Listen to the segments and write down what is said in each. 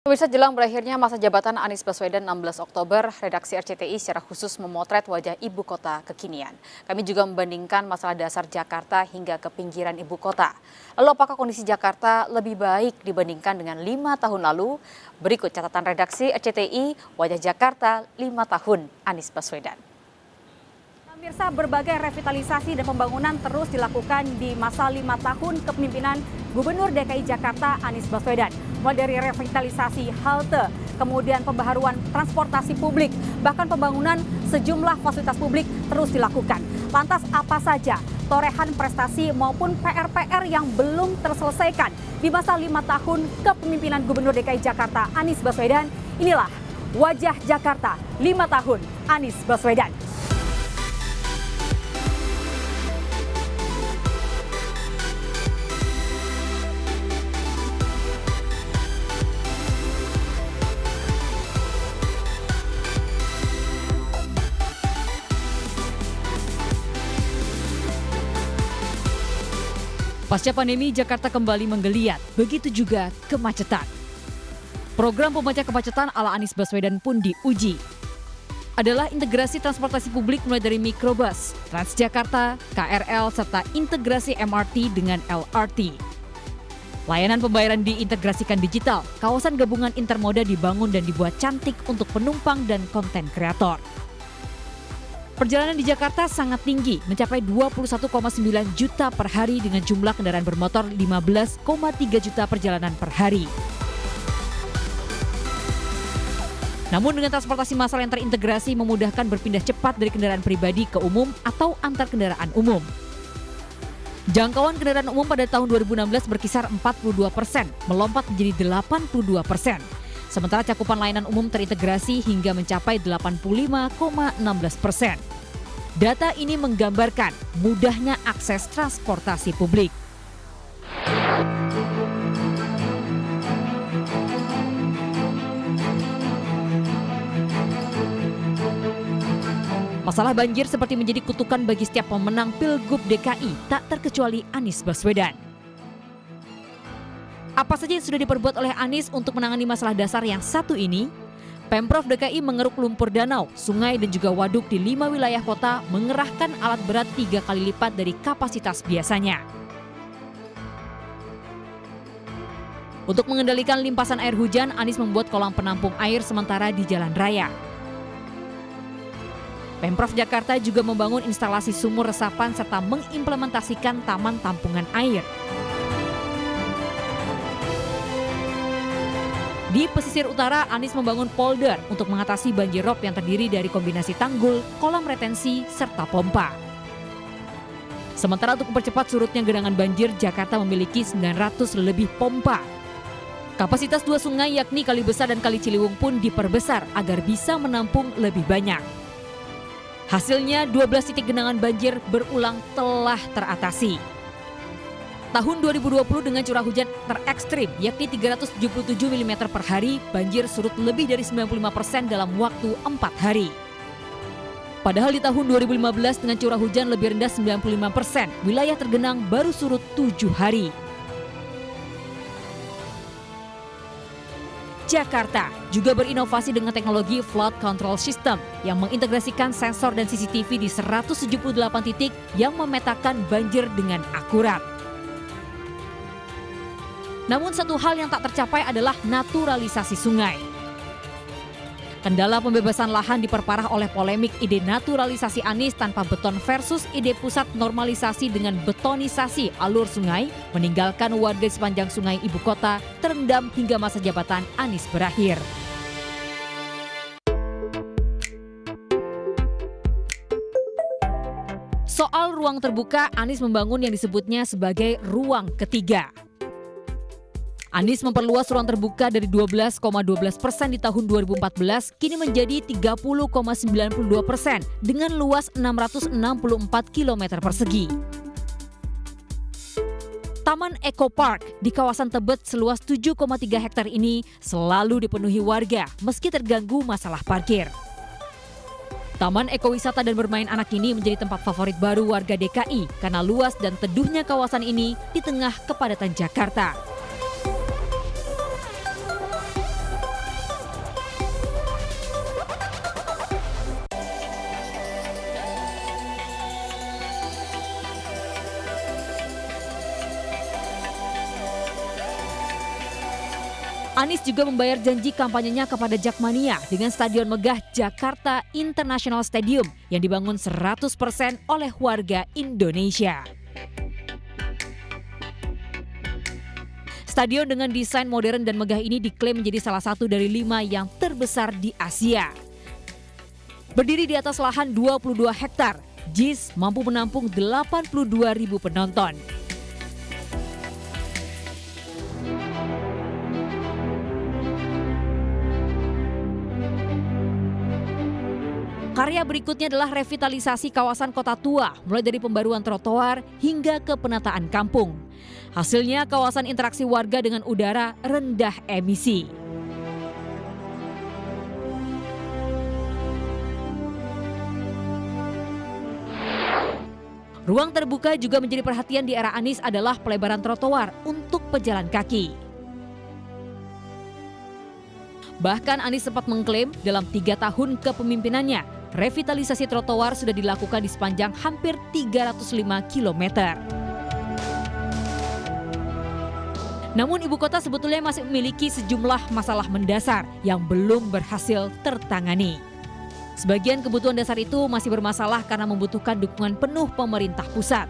Pemirsa, jelang berakhirnya masa jabatan Anies Baswedan 16 Oktober, redaksi RCTI secara khusus memotret wajah ibu kota kekinian. Kami juga membandingkan masalah dasar Jakarta hingga ke pinggiran ibu kota. Lalu apakah kondisi Jakarta lebih baik dibandingkan dengan 5 tahun lalu? Berikut catatan redaksi RCTI, wajah Jakarta 5 tahun Anies Baswedan. Pemirsa, berbagai revitalisasi dan pembangunan terus dilakukan di masa 5 tahun kepemimpinan Gubernur DKI Jakarta Anies Baswedan. Mulai dari revitalisasi halte, kemudian pembaharuan transportasi publik, bahkan pembangunan sejumlah fasilitas publik terus dilakukan. Lantas apa saja torehan prestasi maupun PR-PR yang belum terselesaikan di masa 5 tahun kepemimpinan Gubernur DKI Jakarta Anies Baswedan? Inilah wajah Jakarta 5 tahun Anies Baswedan. Pasca pandemi, Jakarta kembali menggeliat, begitu juga kemacetan. Program pemecah kemacetan ala Anies Baswedan pun diuji. Adalah integrasi transportasi publik mulai dari mikrobus, Transjakarta, KRL, serta integrasi MRT dengan LRT. Layanan pembayaran diintegrasikan digital, kawasan gabungan intermoda dibangun dan dibuat cantik untuk penumpang dan konten kreator. Perjalanan di Jakarta sangat tinggi, mencapai 21,9 juta per hari dengan jumlah kendaraan bermotor 15,3 juta perjalanan per hari. Namun dengan transportasi massal yang terintegrasi memudahkan berpindah cepat dari kendaraan pribadi ke umum atau antar kendaraan umum. Jangkauan kendaraan umum pada tahun 2016 berkisar 42%, melompat menjadi 82%. Sementara cakupan layanan umum terintegrasi hingga mencapai 85,16%. Data ini menggambarkan mudahnya akses transportasi publik. Masalah banjir seperti menjadi kutukan bagi setiap pemenang Pilgub DKI, tak terkecuali Anies Baswedan. Apa saja yang sudah diperbuat oleh Anies untuk menangani masalah dasar yang satu ini? Pemprov DKI mengeruk lumpur danau, sungai dan juga waduk di 5 wilayah kota, mengerahkan alat berat 3 kali lipat dari kapasitas biasanya. Untuk mengendalikan limpasan air hujan, Anies membuat kolam penampung air sementara di jalan raya. Pemprov Jakarta juga membangun instalasi sumur resapan serta mengimplementasikan taman tampungan air. Di pesisir utara, Anies membangun polder untuk mengatasi banjir rob yang terdiri dari kombinasi tanggul, kolam retensi, serta pompa. Sementara untuk mempercepat surutnya genangan banjir, Jakarta memiliki 900 lebih pompa. Kapasitas 2 sungai yakni Kali Besar dan Kali Ciliwung pun diperbesar agar bisa menampung lebih banyak. Hasilnya 12 titik genangan banjir berulang telah teratasi. Tahun 2020 dengan curah hujan terekstrim yakni 377 mm per hari, banjir surut lebih dari 95% dalam waktu 4 hari. Padahal di tahun 2015 dengan curah hujan lebih rendah 95%, wilayah tergenang baru surut 7 hari. Jakarta juga berinovasi dengan teknologi flood control system yang mengintegrasikan sensor dan CCTV di 178 titik yang memetakan banjir dengan akurat. Namun satu hal yang tak tercapai adalah naturalisasi sungai. Kendala pembebasan lahan diperparah oleh polemik ide naturalisasi Anies tanpa beton versus ide pusat normalisasi dengan betonisasi alur sungai, meninggalkan warga sepanjang sungai ibu kota terendam hingga masa jabatan Anies berakhir. Soal ruang terbuka, Anies membangun yang disebutnya sebagai ruang ketiga. Anies memperluas ruang terbuka dari 12,12% di tahun 2014 kini menjadi 30,92% dengan luas 664 km persegi. Taman Eco Park di kawasan Tebet seluas 7,3 hektar ini selalu dipenuhi warga meski terganggu masalah parkir. Taman ekowisata dan bermain anak ini menjadi tempat favorit baru warga DKI karena luas dan teduhnya kawasan ini di tengah kepadatan Jakarta. Anies juga membayar janji kampanyenya kepada Jakmania dengan Stadion Megah Jakarta International Stadium yang dibangun 100% oleh warga Indonesia. Stadion dengan desain modern dan megah ini diklaim menjadi salah satu dari 5 yang terbesar di Asia. Berdiri di atas lahan 22 hektar, JIS mampu menampung 82.000 penonton. Karya berikutnya adalah revitalisasi kawasan kota tua, mulai dari pembaruan trotoar hingga ke penataan kampung. Hasilnya kawasan interaksi warga dengan udara rendah emisi. Ruang terbuka juga menjadi perhatian di era Anies adalah pelebaran trotoar untuk pejalan kaki. Bahkan Anies sempat mengklaim dalam 3 tahun kepemimpinannya, revitalisasi trotoar sudah dilakukan di sepanjang hampir 305 km. Namun ibu kota sebetulnya masih memiliki sejumlah masalah mendasar yang belum berhasil tertangani. Sebagian kebutuhan dasar itu masih bermasalah karena membutuhkan dukungan penuh pemerintah pusat.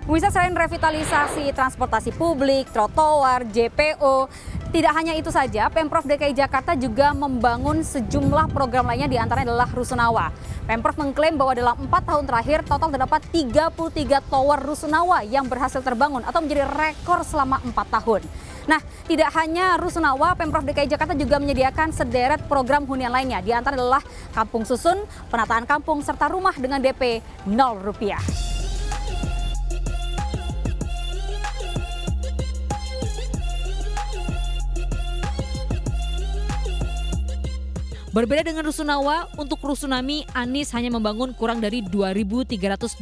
Pemirsa, selain revitalisasi transportasi publik, trotoar, JPO, tidak hanya itu saja, Pemprov DKI Jakarta juga membangun sejumlah program lainnya, diantaranya adalah Rusunawa. Pemprov mengklaim bahwa dalam 4 tahun terakhir total terdapat 33 tower Rusunawa yang berhasil terbangun atau menjadi rekor selama 4 tahun. Nah, tidak hanya Rusunawa, Pemprov DKI Jakarta juga menyediakan sederet program hunian lainnya, diantaranya adalah Kampung Susun, penataan kampung, serta rumah dengan DP 0 rupiah. Berbeda dengan Rusunawa, untuk Rusunami, Anies hanya membangun kurang dari 2.322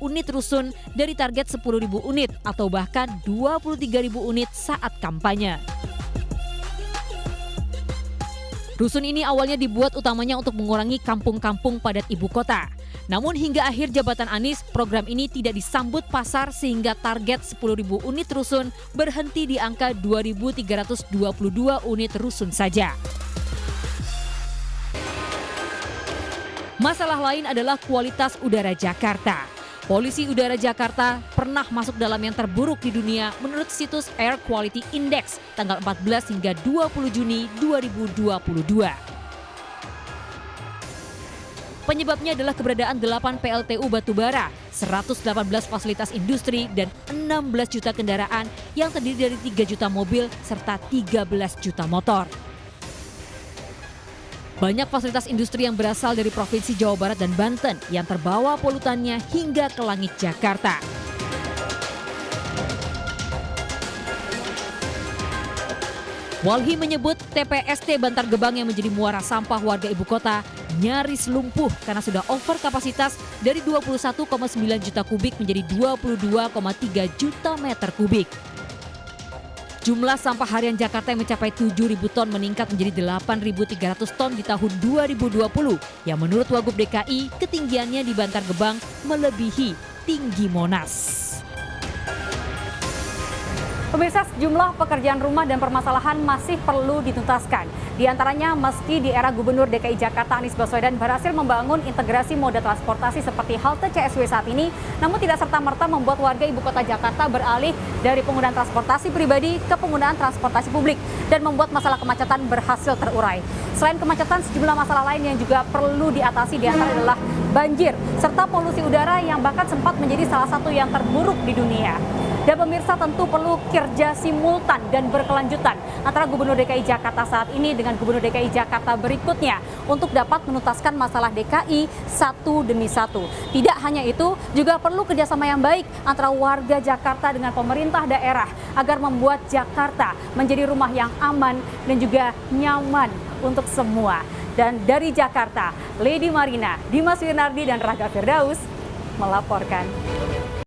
unit rusun dari target 10.000 unit atau bahkan 23.000 unit saat kampanye. Rusun ini awalnya dibuat utamanya untuk mengurangi kampung-kampung padat ibu kota. Namun hingga akhir jabatan Anies, program ini tidak disambut pasar sehingga target 10.000 unit rusun berhenti di angka 2.322 unit rusun saja. Masalah lain adalah kualitas udara Jakarta. Polusi udara Jakarta pernah masuk dalam yang terburuk di dunia menurut situs Air Quality Index tanggal 14 hingga 20 Juni 2022. Penyebabnya adalah keberadaan 8 PLTU batubara, 118 fasilitas industri, dan 16 juta kendaraan yang terdiri dari 3 juta mobil serta 13 juta motor. Banyak fasilitas industri yang berasal dari Provinsi Jawa Barat dan Banten yang terbawa polutannya hingga ke langit Jakarta. Walhi menyebut TPST Bantar Gebang yang menjadi muara sampah warga ibu kota nyaris lumpuh karena sudah over kapasitas dari 21,9 juta kubik menjadi 22,3 juta meter kubik. Jumlah sampah harian Jakarta yang mencapai 7.000 ton meningkat menjadi 8.300 ton di tahun 2020 yang menurut Wagub DKI ketinggiannya di Bantar Gebang melebihi tinggi Monas. Pemirsa, sejumlah pekerjaan rumah dan permasalahan masih perlu dituntaskan. Di antaranya meski di era Gubernur DKI Jakarta Anies Baswedan berhasil membangun integrasi moda transportasi seperti halte CSW saat ini, namun tidak serta-merta membuat warga ibu kota Jakarta beralih dari penggunaan transportasi pribadi ke penggunaan transportasi publik dan membuat masalah kemacetan berhasil terurai. Selain kemacetan, sejumlah masalah lain yang juga perlu diatasi di antaranya adalah banjir serta polusi udara yang bahkan sempat menjadi salah satu yang terburuk di dunia. Dan pemirsa, tentu perlu kerja simultan dan berkelanjutan antara Gubernur DKI Jakarta saat ini dengan Gubernur DKI Jakarta berikutnya untuk dapat menuntaskan masalah DKI satu demi satu. Tidak hanya itu, juga perlu kerjasama yang baik antara warga Jakarta dengan pemerintah daerah agar membuat Jakarta menjadi rumah yang aman dan juga nyaman untuk semua. Dan dari Jakarta, Lady Marina, Dimas Wirnardi, dan Raga Firdaus melaporkan.